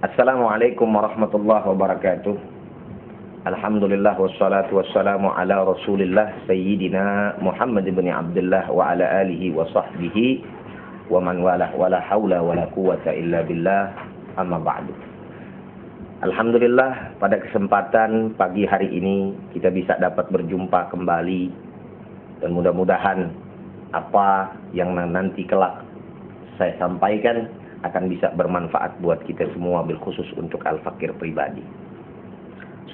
Assalamualaikum warahmatullahi wabarakatuh. Alhamdulillah wassalatu wassalamu ala Rasulillah Sayyidina Muhammad ibn Abdullah wa ala alihi wa sahbihi wa man walah wala haula wala quwata illa billah, amma ba'du. Alhamdulillah, pada kesempatan pagi hari ini kita bisa dapat berjumpa kembali, dan mudah-mudahan apa yang nanti kelak saya sampaikan akan bisa bermanfaat buat kita semua, bil khusus untuk al-fakir pribadi.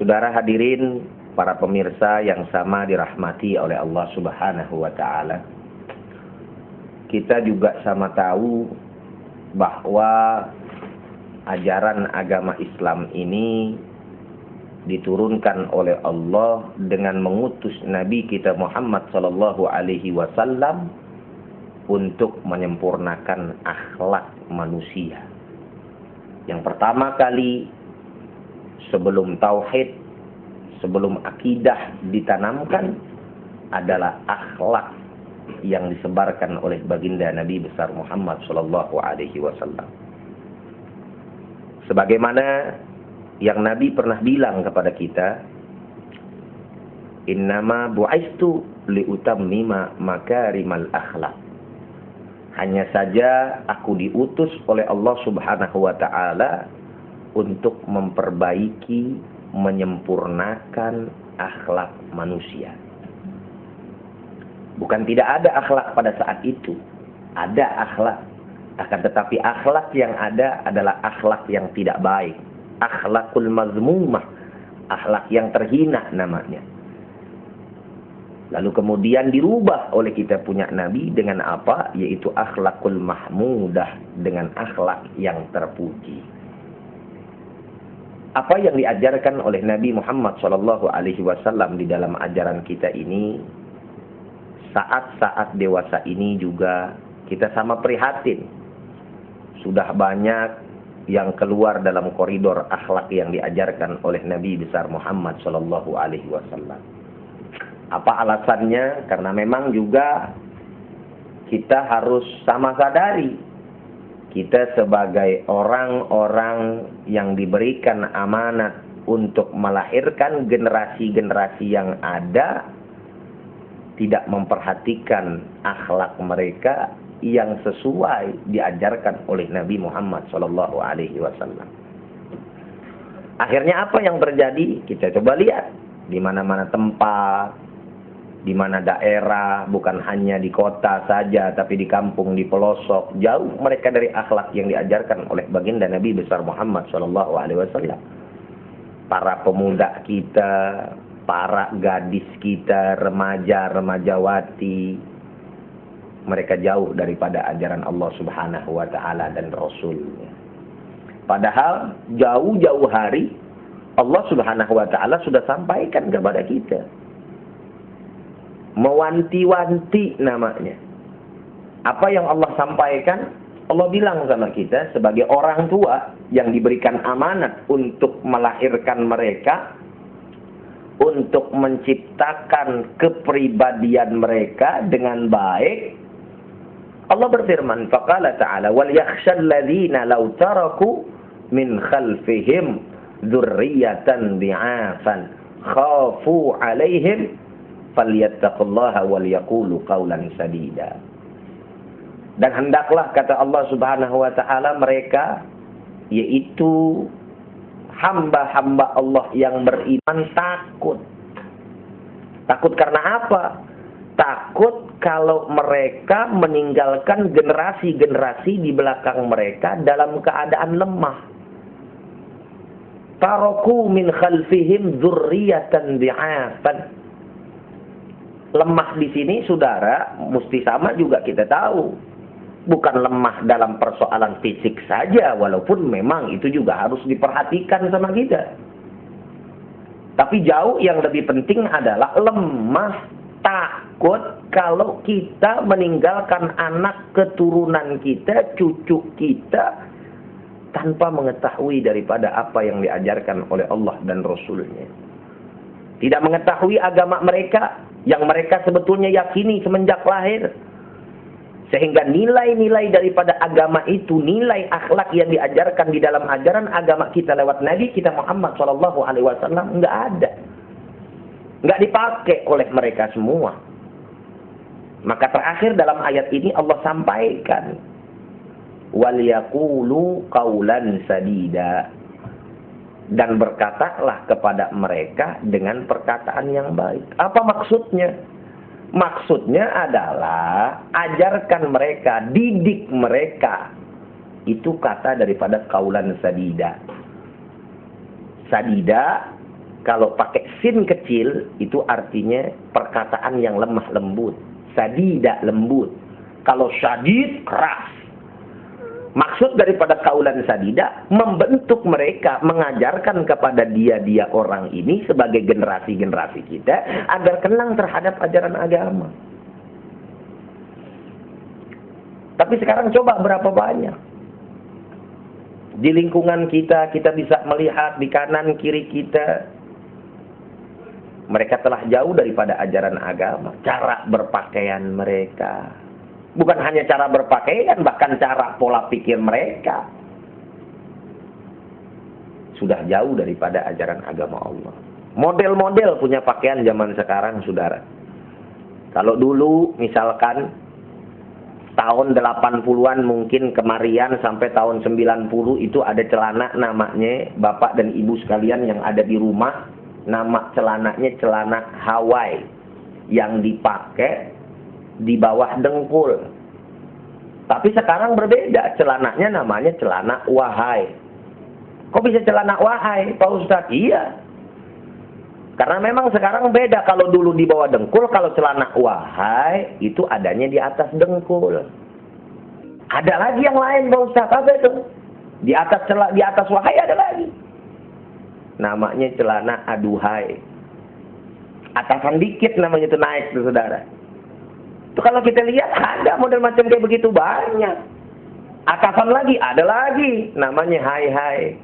Saudara hadirin, para pemirsa yang sama dirahmati oleh Allah Subhanahu wa taala. Kita juga sama tahu bahwa ajaran agama Islam ini diturunkan oleh Allah dengan mengutus Nabi kita Muhammad sallallahu alaihi wasallam untuk menyempurnakan akhlak manusia. Yang pertama kali, sebelum tauhid, sebelum akidah ditanamkan, adalah akhlak yang disebarkan oleh baginda Nabi besar Muhammad sallallahu alaihi wasallam. Sebagaimana yang Nabi pernah bilang kepada kita, innama bu'istu liutammima makarimal akhlak. Hanya saja aku diutus oleh Allah Subhanahu wa taala untuk memperbaiki, menyempurnakan akhlak manusia. Bukan tidak ada akhlak pada saat itu. Ada akhlak. Akan tetapi akhlak yang ada adalah akhlak yang tidak baik. Akhlakul mazmumah. Akhlak yang terhina namanya. Lalu kemudian dirubah oleh kita punya Nabi dengan apa? Yaitu akhlakul mahmudah, dengan akhlak yang terpuji. Apa yang diajarkan oleh Nabi Muhammad SAW di dalam ajaran kita ini, saat-saat dewasa ini juga kita sama prihatin. Sudah banyak yang keluar dalam koridor akhlak yang diajarkan oleh Nabi besar Muhammad SAW. Apa alasannya? Karena memang juga kita harus sama sadari, kita sebagai orang-orang yang diberikan amanat untuk melahirkan generasi-generasi yang ada, tidak memperhatikan akhlak mereka yang sesuai diajarkan oleh Nabi Muhammad SAW. Akhirnya apa yang terjadi? Kita coba lihat di mana-mana tempat, di mana daerah, bukan hanya di kota saja, tapi di kampung, di pelosok, jauh mereka dari akhlak yang diajarkan oleh baginda Nabi besar Muhammad SAW. Para pemuda kita, para gadis kita, remaja-remajawati, mereka jauh daripada ajaran Allah Subhanahu wa taala dan Rasulnya. Padahal jauh-jauh hari Allah Subhanahu wa taala sudah sampaikan kepada kita, mewanti-wanti namanya. Apa yang Allah sampaikan? Allah bilang sama kita sebagai orang tua yang diberikan amanat untuk melahirkan mereka, untuk menciptakan kepribadian mereka dengan baik. Allah berfirman, faqala ta'ala, wal yakhshal ladzina law taraku min khalfihim dzurriyyatan dhi'afan khafu 'alaihim falyattaqullaha wal yaqulu qawlan sadida. Dan hendaklah, kata Allah Subhanahu wa taala, mereka, yaitu hamba-hamba Allah yang beriman, takut. Takut karena apa? Takut kalau mereka meninggalkan generasi-generasi di belakang mereka dalam keadaan lemah. Taraku min khalfihim dzurriyyatan dhi'afan. Lemah di sini, saudara, mesti sama juga kita tahu. Bukan lemah dalam persoalan fisik saja, walaupun memang itu juga harus diperhatikan sama kita. Tapi jauh yang lebih penting adalah lemah, takut kalau kita meninggalkan anak keturunan kita, cucu kita, tanpa mengetahui daripada apa yang diajarkan oleh Allah dan Rasulnya. Tidak mengetahui agama mereka, yang mereka sebetulnya yakini semenjak lahir. Sehingga nilai-nilai daripada agama itu, nilai akhlak yang diajarkan di dalam ajaran agama kita lewat Nabi kita Muhammad SAW nggak ada. Nggak dipakai oleh mereka semua. Maka terakhir dalam ayat ini Allah sampaikan, وَلْيَقُولُوا قَوْلًا سَدِيدًا, dan berkatalah kepada mereka dengan perkataan yang baik. Apa maksudnya? Maksudnya adalah ajarkan mereka, didik mereka. Itu kata daripada qaulan sadida. Sadida kalau pakai sin kecil itu artinya perkataan yang lemah lembut. Sadida lembut. Kalau syadid keras. Maksud daripada qaulan sadida membentuk mereka, mengajarkan kepada dia orang ini sebagai generasi-generasi kita agar kenang terhadap ajaran agama. Tapi sekarang coba berapa banyak di lingkungan kita bisa melihat di kanan kiri kita mereka telah jauh daripada ajaran agama, cara berpakaian mereka. Bukan hanya cara berpakaian, bahkan cara pola pikir mereka sudah jauh daripada ajaran agama Allah. Model-model punya pakaian zaman sekarang, saudara. Kalau dulu misalkan tahun 80-an mungkin kemarian sampai tahun 90 itu ada celana namanya, Bapak dan Ibu sekalian yang ada di rumah, nama celananya celana Hawaii yang dipakai di bawah dengkul. Tapi sekarang berbeda, celananya namanya celana wahai. Kok bisa celana wahai, Pak Ustadz? Iya. Karena memang sekarang beda. Kalau dulu di bawah dengkul, kalau celana wahai itu adanya di atas dengkul. Ada lagi yang lain, Pak Ustadz. Apa itu? Di atas wahai ada lagi. Namanya celana aduhai. Atasan dikit namanya itu naik tuh, saudara. Itu kalau kita lihat ada model macam kayak begitu banyak. Atasan lagi, ada lagi. Namanya hai-hai.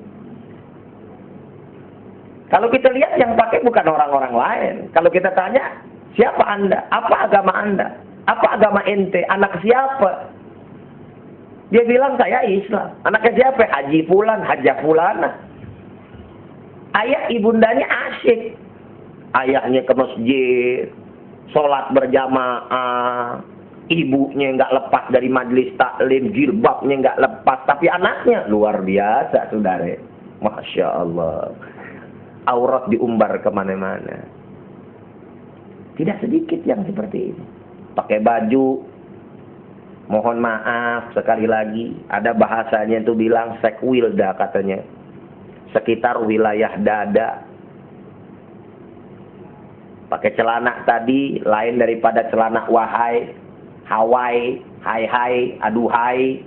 Kalau kita lihat yang pakai bukan orang-orang lain. Kalau kita tanya, siapa Anda? Apa agama Anda? Apa agama ente? Anak siapa? Dia bilang, saya Islam. Anaknya siapa? Haji Fulan, Hajah Fulana. Ayah ibundanya asyik. Ayahnya ke masjid, sholat berjamaah, ibunya nggak lepas dari majelis taklim, jilbabnya nggak lepas, tapi anaknya luar biasa, saudara. Masya Allah, aurat diumbar kemana-mana. Tidak sedikit yang seperti ini. Pakai baju, mohon maaf sekali lagi, ada bahasanya itu bilang sekwilda katanya, sekitar wilayah dada. Pakai celana tadi lain daripada celana wahai, Hawaii, hai-hai, aduhai.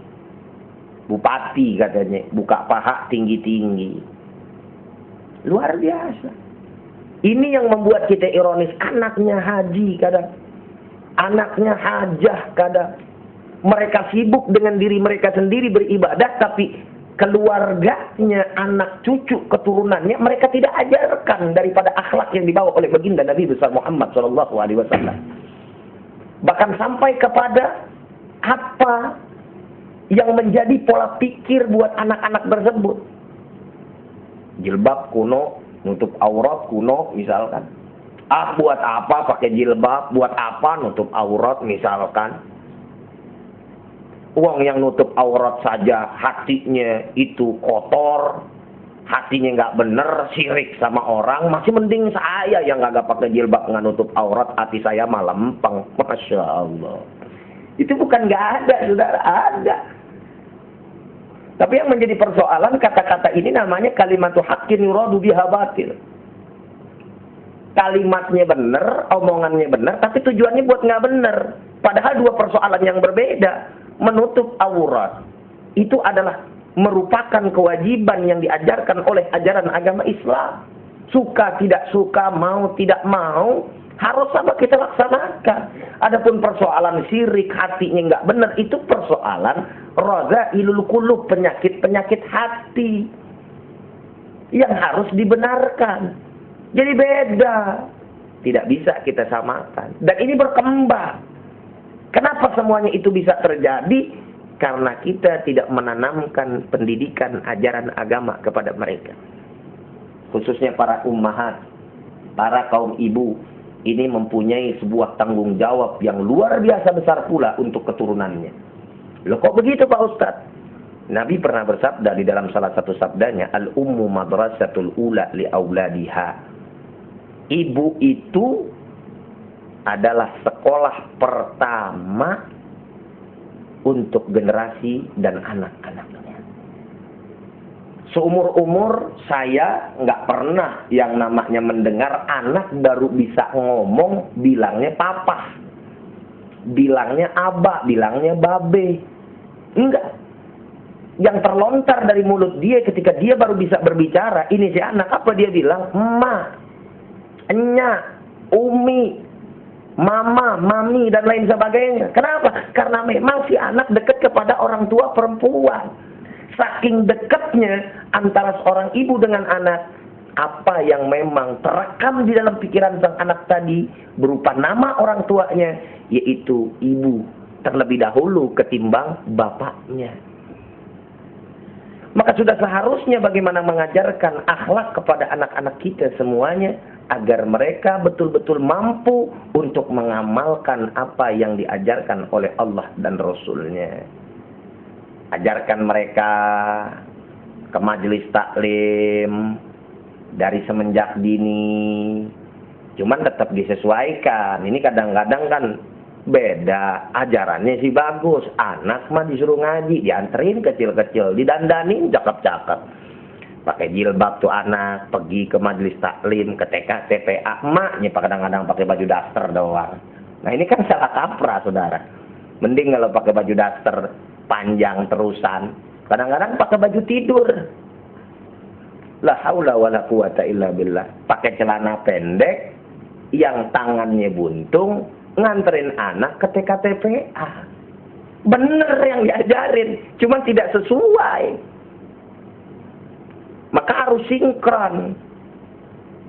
Bupati katanya, buka paha tinggi-tinggi. Luar biasa. Ini yang membuat kita ironis. Anaknya haji kadang, anaknya hajah kadang. Mereka sibuk dengan diri mereka sendiri beribadah, tapi keluarganya, anak cucu, keturunannya mereka tidak ajarkan daripada akhlak yang dibawa oleh baginda Nabi besar Muhammad SAW. Bahkan sampai kepada apa yang menjadi pola pikir buat anak-anak tersebut. Jilbab kuno, nutup aurat kuno misalkan. Buat apa pakai jilbab? Buat apa nutup aurat misalkan? Uang yang nutup aurat saja hatinya itu kotor, hatinya nggak bener, sirik sama orang, masih mending saya yang nggak pakai jilbab nggak nutup aurat, hati saya malah lempeng. Masya Allah. Itu bukan nggak ada, saudara, ada. Tapi yang menjadi persoalan kata-kata ini namanya kalimatu haqqin yuradu biha batil. Kalimatnya benar, omongannya benar, tapi tujuannya buat nggak benar. Padahal dua persoalan yang berbeda. Menutup aurat itu adalah merupakan kewajiban yang diajarkan oleh ajaran agama Islam. Suka tidak suka, mau tidak mau, harus sama kita laksanakan. Adapun persoalan syirik, hatinya nggak benar, itu persoalan radzailul qulub, penyakit-penyakit hati yang harus dibenarkan. Jadi beda, tidak bisa kita samakan. Dan ini berkembang. Kenapa Kenapa semuanya itu bisa terjadi? Karena kita tidak menanamkan pendidikan ajaran agama kepada mereka. Khususnya para ummahat, para kaum ibu. Ini mempunyai sebuah tanggung jawab yang luar biasa besar pula untuk keturunannya. Loh kok begitu Pak Ustadz? Nabi pernah bersabda di dalam salah satu sabdanya, Al-ummu madrasatul ula li auladiha. Ibu itu adalah sekolah pertama untuk generasi dan anak-anaknya. Seumur-umur saya nggak pernah yang namanya mendengar anak baru bisa ngomong bilangnya papa, bilangnya abah, bilangnya babe. Enggak. Yang terlontar dari mulut dia ketika dia baru bisa berbicara, ini si anak, apa dia bilang? Ma, enya, umi, mama, mami, dan lain sebagainya. Kenapa? Karena memang si anak dekat kepada orang tua perempuan. Saking dekatnya antara seorang ibu dengan anak, apa yang memang terekam di dalam pikiran sang anak tadi berupa nama orang tuanya, yaitu ibu terlebih dahulu ketimbang bapaknya. Maka sudah seharusnya bagaimana mengajarkan akhlak kepada anak-anak kita semuanya, agar mereka betul-betul mampu untuk mengamalkan apa yang diajarkan oleh Allah dan Rasul-Nya. Ajarkan mereka ke majelis taklim dari semenjak dini. Cuman tetap disesuaikan. Ini kadang-kadang kan beda. Ajarannya sih bagus. Anak mah disuruh ngaji, dianterin kecil-kecil, didandanin cakep-cakep. Pakai jilbab tuh anak, pergi ke majelis taklim, ke TK, TPA. Emaknya kadang-kadang pakai baju daster doang. Nah ini kan salah kaprah saudara. Mending kalau pakai baju daster panjang terusan, kadang-kadang pakai baju tidur. La haula wala quwata illa billah. Pakai celana pendek yang tangannya buntung, nganterin anak ke TK TPA. Bener yang diajarin, cuma tidak sesuai. Maka harus sinkron.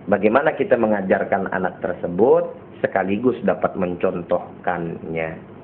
Bagaimana kita mengajarkan anak tersebut sekaligus dapat mencontohkannya.